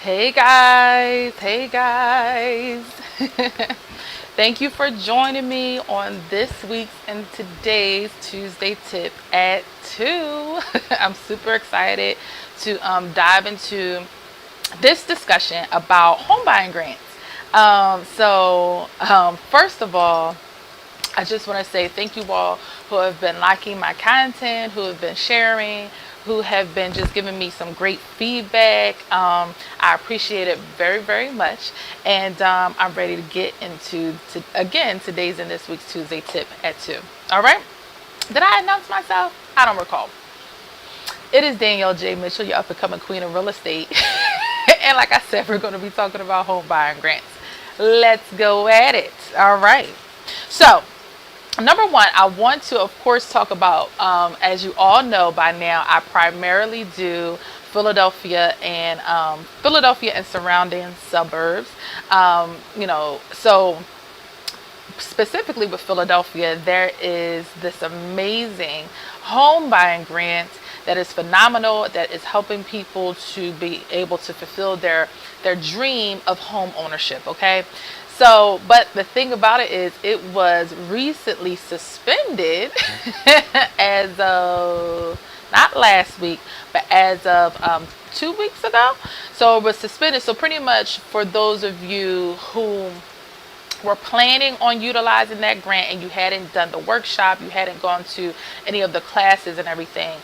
Hey guys, hey guys. Thank you for joining me on this week's and today's Tuesday tip at 2. I'm super excited to dive into this discussion about home buying grants. First of all, I just want to say thank you all who have been liking my content, who have been sharing, who have been just giving me some great feedback. I appreciate it very, very much. And I'm ready to get into, again, today's and this week's Tuesday tip at 2. All right. Did I announce myself? I don't recall. It is Danielle J. Mitchell, your up and coming queen of real estate. And like I said, we're going to be talking about home buying grants. Let's go at it. All right. So, number one, I want to, of course, talk about, as you all know by now, I primarily do Philadelphia and surrounding suburbs. So specifically with Philadelphia, there is this amazing home buying grant that is phenomenal, that is helping people to be able to fulfill their dream of home ownership. Okay. So, but the thing about it is, it was recently suspended as of, not last week, but as of 2 weeks ago. So it was suspended. So pretty much for those of you who were planning on utilizing that grant and you hadn't done the workshop, you hadn't gone to any of the classes and everything,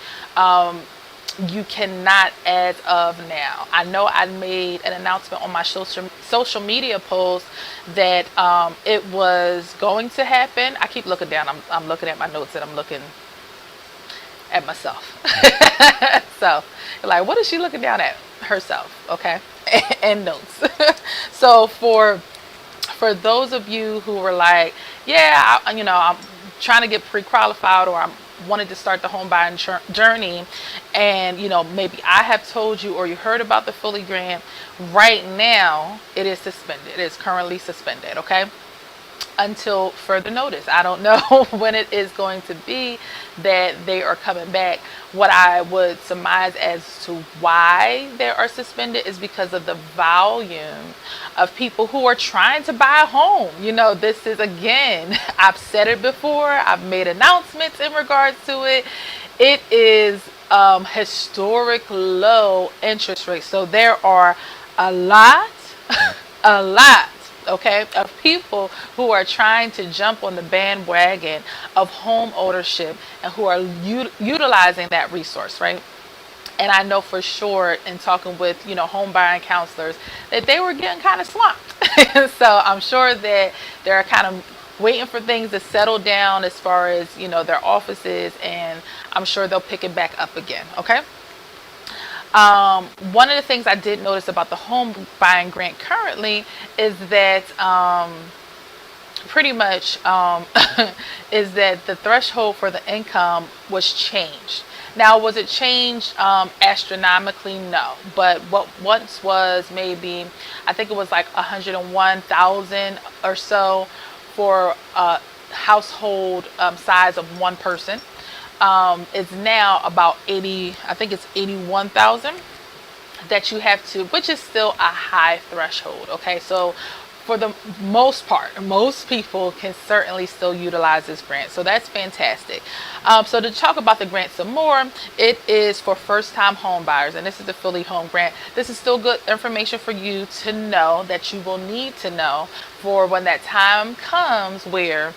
you cannot as of now. I know I made an announcement on my social media post that it was going to happen. I keep looking down. I'm looking at my notes and I'm looking at myself. So, like, what is she looking down at? Herself, okay? And notes. So for those of you who were like, yeah, I'm trying to get pre-qualified, or I'm wanted to start the home buying journey, and maybe I have told you or you heard about the Fully grant. Right now it is suspended. It is currently suspended, okay, until further notice. I don't know when it is going to be that they are coming back. What I would surmise as to why they are suspended is because of the volume of people who are trying to buy a home. This is, again, I've said it before, I've made announcements in regards to it. It is historic low interest rates. So there are a lot, okay, of people who are trying to jump on the bandwagon of home ownership and who are utilizing that resource, right? And I know for sure, in talking with home buying counselors, that they were getting kind of swamped. So I'm sure that they're kind of waiting for things to settle down as far as their offices, and I'm sure they'll pick it back up again. Okay. One of the things I did notice about the home buying grant currently is that pretty much is that the threshold for the income was changed. Now, was it changed astronomically? No. But what once was maybe, I think it was like 101,000 or so for a household size of one person. It's now about 80, I think it's 81,000 that you have to, which is still a high threshold. Okay. So for the most part, most people can certainly still utilize this grant. So that's fantastic. So to talk about the grant some more, it is for first-time home buyers, and this is the Philly Home Grant. This is still good information for you to know, that you will need to know for when that time comes where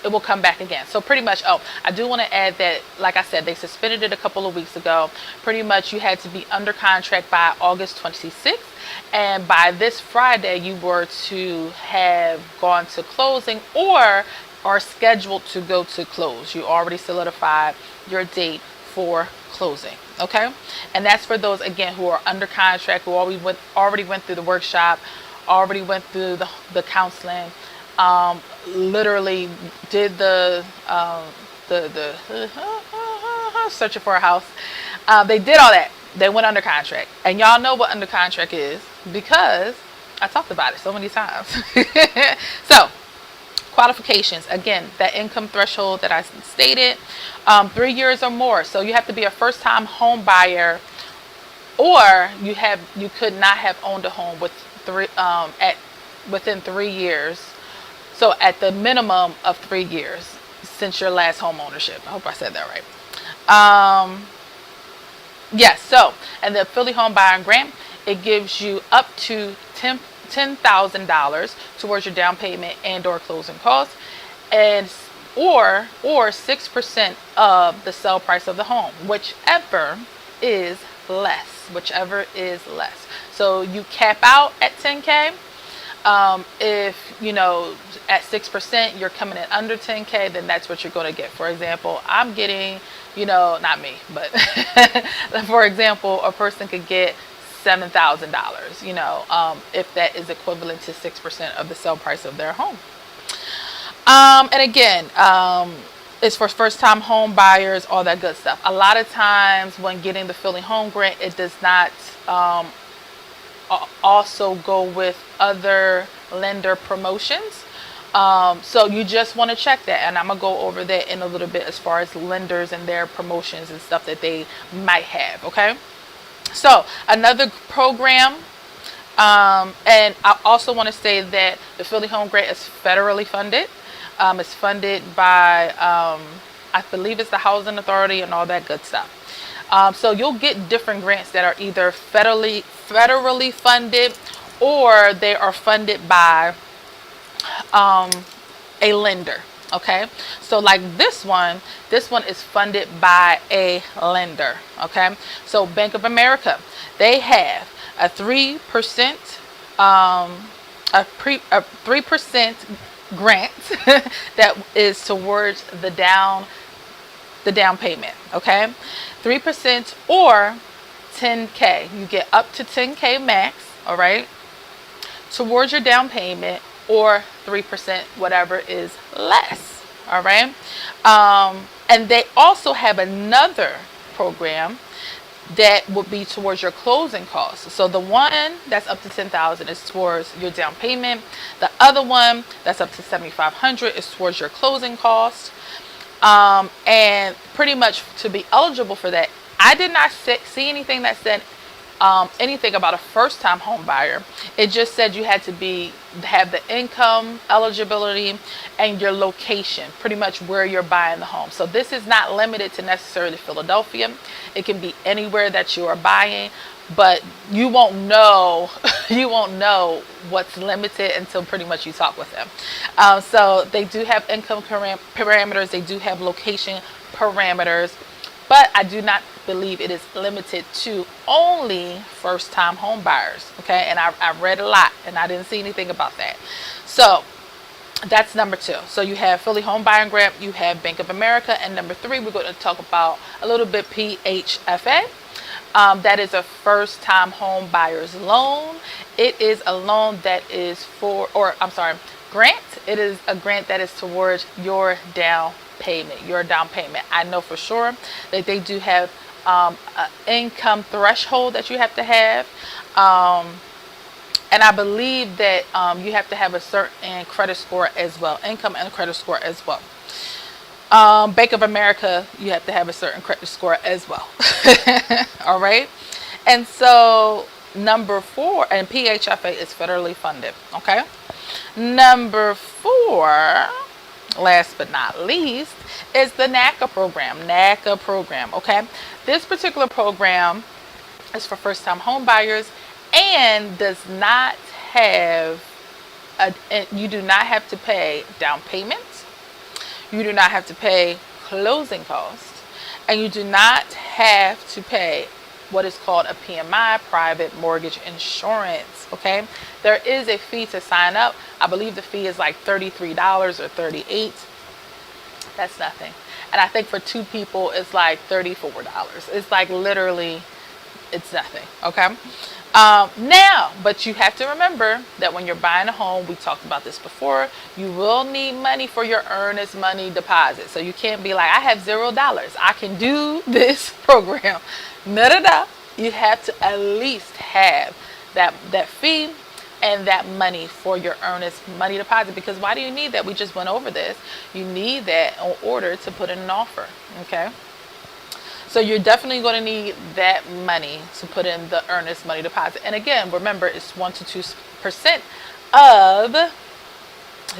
it will come back again. So pretty much, I do want to add that, like I said, they suspended it a couple of weeks ago. Pretty much you had to be under contract by August 26th. And by this Friday, you were to have gone to closing or are scheduled to go to close. You already solidified your date for closing. Okay. And that's for those, again, who are under contract, who already went through the workshop, already went through the counseling, literally did the searching for a house. They did all that. They went under contract. And y'all know what under contract is because I talked about it so many times. So, qualifications. Again, that income threshold that I stated, 3 years or more. So you have to be a first-time home buyer or you could not have owned a home within 3 years. So at the minimum of 3 years since your last home ownership. I hope I said that right. Yes. So, and the Philly Home Buying Grant, it gives you up to $10,000 towards your down payment and or closing costs, and or 6% of the sale price of the home, whichever is less. So you cap out at 10K. If at 6% you're coming in under 10K, then that's what you're going to get. For example, I'm getting, not me, but for example, a person could get $7,000, if that is equivalent to 6% of the sale price of their home. And again, it's for first-time home buyers, all that good stuff. A lot of times when getting the Philly Home Grant, it does not also go with other lender promotions. So you just want to check that, and I'm going to go over that in a little bit as far as lenders and their promotions and stuff that they might have, okay? So another program, and I also want to say that the Philly Home Grant is federally funded. It's funded by, I believe it's the Housing Authority and all that good stuff. So you'll get different grants that are either federally funded, or they are funded by a lender. Okay, so like this one is funded by a lender. Okay, so Bank of America, they have a 3% a 3% grant that is towards the down payment. Okay, 3% or 10K. You get up to 10K max. All right, towards your down payment, or 3%, whatever is less. All right, and they also have another program that would be towards your closing costs. So the one that's up to $10,000 is towards your down payment. The other one that's up to $7,500 is towards your closing costs. And pretty much to be eligible for that, I did not see anything that said anything about a first-time home buyer. It just said you had to have the income, eligibility, and your location, pretty much where you're buying the home. So this is not limited to necessarily Philadelphia. It can be anywhere that you are buying, but you won't know what's limited until pretty much you talk with them. So they do have income parameters. They do have location parameters. But I do not believe it is limited to only first-time home buyers. Okay, and I read a lot, and I didn't see anything about that. So that's number 2. So you have Philly Home Buying Grant, you have Bank of America, and number 3, we're going to talk about a little bit PHFA. That is a first-time home buyer's loan. It is a loan that is grant. It is a grant that is towards your down payment. I know for sure that they do have an income threshold that you have to have, and I believe that you have to have a certain credit score as well, income and credit score as well. Bank of America, you have to have a certain credit score as well. All right, and so number 4, and PHFA is federally funded. Okay, number 4, last but not least, is the Naca program. Okay, this particular program is for first-time home buyers and does not have you do not have to pay down payments, you do not have to pay closing costs, and you do not have to pay what is called a PMI, private mortgage insurance. Okay, there is a fee to sign up. I believe the fee is like $33 or $38. That's nothing. And I think for 2 people it's like $34. It's like literally, it's nothing. Okay, now, but you have to remember that when you're buying a home, we talked about this before, you will need money for your earnest money deposit. So you can't be like, I have $0, I can do this program. No. You have to at least have that fee and that money for your earnest money deposit. Because why do you need that? We just went over this. You need that in order to put in an offer. Okay, So you're definitely going to need that money to put in the earnest money deposit. And again, remember, it's 1 to 2% of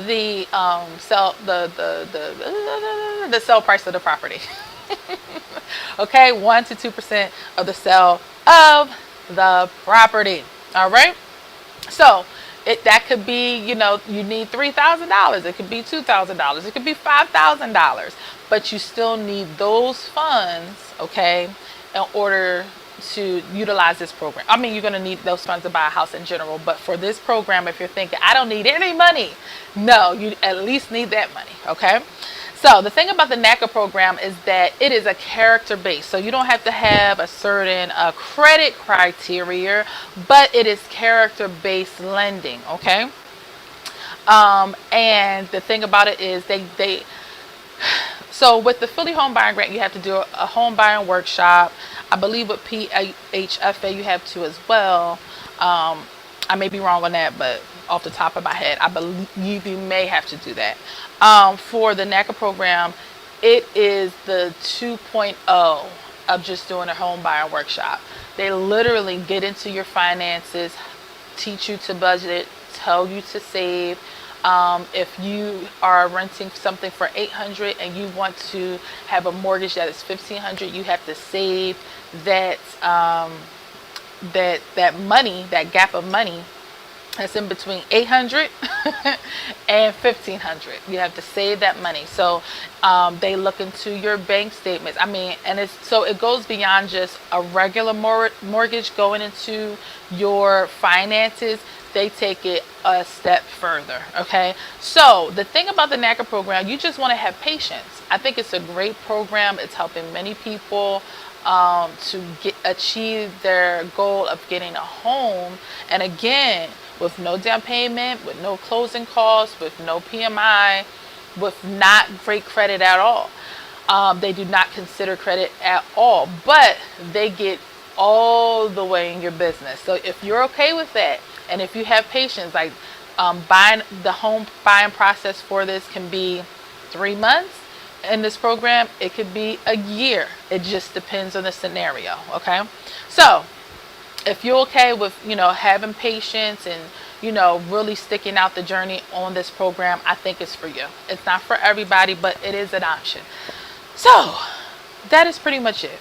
the sell the sell price of the property. Okay, 1 to 2% of the sale of the property. All right. So that could be, you need $3,000. It could be $2,000. It could be $5,000. But you still need those funds, okay, in order to utilize this program. I mean, you're going to need those funds to buy a house in general. But for this program, if you're thinking, I don't need any money, no, you at least need that money, okay? So the thing about the Naca program is that it is a character based. So you don't have to have a certain credit criteria, but it is character based lending, okay? And the thing about it is so with the Philly Home Buying Grant, you have to do a home buying workshop. I believe with PHFA you have to as well. I may be wrong on that, but off the top of my head, I believe you may have to do that. For the NACA program, it is the 2.0 of just doing a home buying workshop. They literally get into your finances, teach you to budget, tell you to save. If you are renting something for $800 and you want to have a mortgage that is $1,500, you have to save that that money, that gap of money that's in between $800 and $1,500. You have to save that money. So they look into your bank statements. I mean, and it goes beyond just a regular mortgage going into your finances. They take it a step further. Okay. So the thing about the NACA program, you just want to have patience. I think it's a great program. It's helping many people to achieve their goal of getting a home. And again, with no down payment, with no closing costs, with no PMI, with not great credit at all. They do not consider credit at all, but they get all the way in your business. So if you're okay with that, and if you have patience, like the home buying process for this can be 3 months. In this program, it could be a year. It just depends on the scenario. Okay. So if you're okay with, having patience and, really sticking out the journey on this program, I think it's for you. It's not for everybody, but it is an option. So that is pretty much it.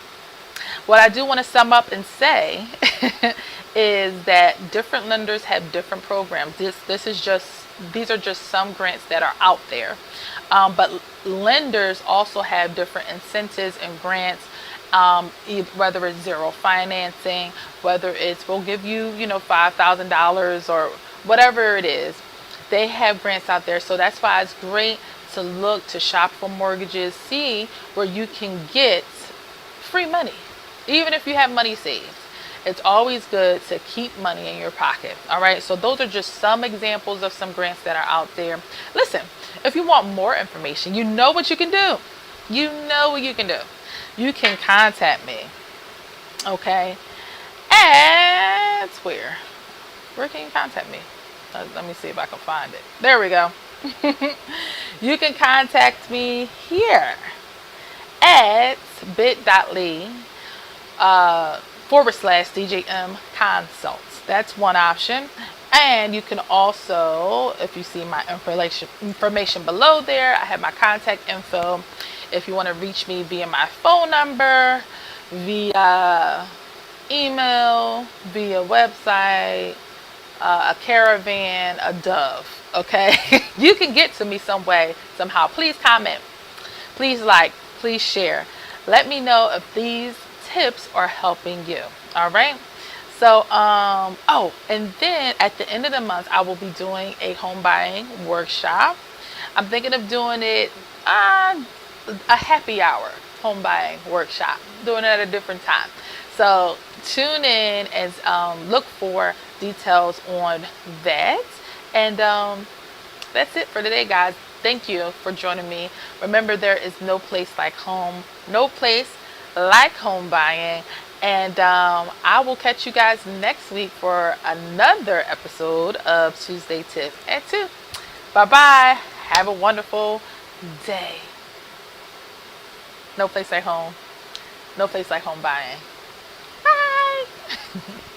What I do want to sum up and say is that different lenders have different programs. These are just some grants that are out there. But lenders also have different incentives and grants, whether it's zero financing, whether it's we'll give you, $5,000 or whatever it is. They have grants out there. So that's why it's great to shop for mortgages, see where you can get free money, even if you have money saved. It's always good to keep money in your pocket. All right. So those are just some examples of some grants that are out there. Listen, if you want more information, you know what you can do. You know what you can do. You can contact me. Okay. And where can you contact me? Let me see if I can find it. There we go. You can contact me here at bit.ly /DJM consults. That's one option. And you can also, if you see my information below there, I have my contact info. If you want to reach me via my phone number, via email, via website, a caravan, a dove, okay? You can get to me some way, somehow. Please comment, please like, please share. Let me know if these tips are helping you. All right. So, and then at the end of the month, I will be doing a home buying workshop. I'm thinking of doing it a happy hour home buying workshop, doing it at a different time. So tune in and look for details on that. And that's it for today, guys. Thank you for joining me. Remember, there is no place like home, no place like home buying. And I will catch you guys next week for another episode of Tuesday Tips at 2. Bye-bye. Have a wonderful day. No place like home. No face like home buying. Bye.